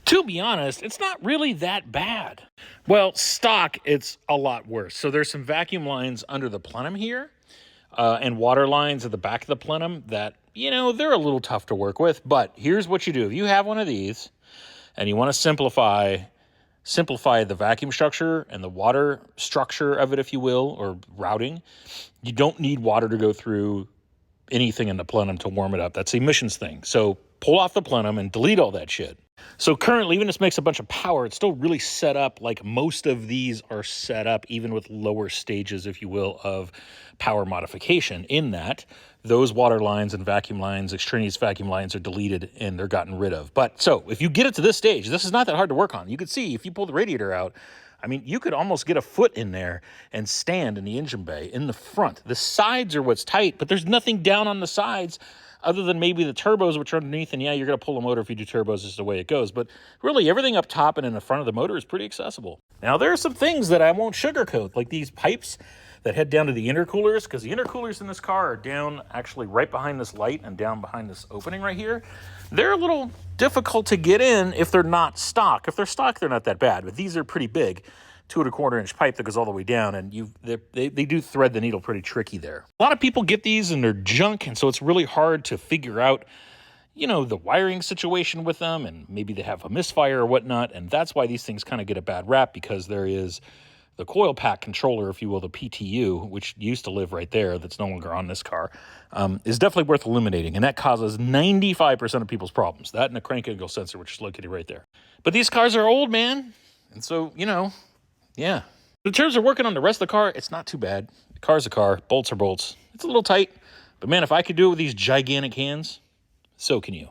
To be honest, it's not really that bad. Well, stock, it's a lot worse. So there's some vacuum lines under the plenum here, and water lines at the back of the plenum that, you know, they're a little tough to work with. But here's what you do. If you have one of these and you want to simplify the vacuum structure and the water structure of it, if you will, or routing, you don't need water to go through anything in the plenum to warm it up. That's the emissions thing. So pull off the plenum and delete all that shit. So currently, even if this makes a bunch of power, it's still really set up like most of these are set up, even with lower stages, if you will, of power modification, in that those water lines and vacuum lines, extraneous vacuum lines, are deleted and they're gotten rid of. But so if you get it to this stage, this is not that hard to work on. You can see if you pull the radiator out, I mean, you could almost get a foot in there and stand in the engine bay in the front. The sides are what's tight, but there's nothing down on the sides other than maybe the turbos, which are underneath. And yeah, you're going to pull a motor if you do turbos, is the way it goes. But really, everything up top and in the front of the motor is pretty accessible. Now, there are some things that I won't sugarcoat, like these pipes that head down to the intercoolers, because the intercoolers in this car are down actually right behind this light and down behind this opening right here. They're a little difficult to get in if they're not stock. If they're stock, they're not that bad, but these are pretty big. 2 1/4 inch pipe that goes all the way down, and they do thread the needle pretty tricky there. A lot of people get these and they're junk, and so it's really hard to figure out, you know, the wiring situation with them, and maybe they have a misfire or whatnot, and that's why these things kind of get a bad rap, because there is the coil pack controller, if you will, the PTU, which used to live right there, that's no longer on this car, is definitely worth eliminating, and that causes 95% of people's problems. That and a crank angle sensor, which is located right there. But these cars are old, man, and so, you know, yeah. In terms of working on the rest of the car, it's not too bad. The car's a car. Bolts are bolts. It's a little tight. But man, if I could do it with these gigantic hands, so can you.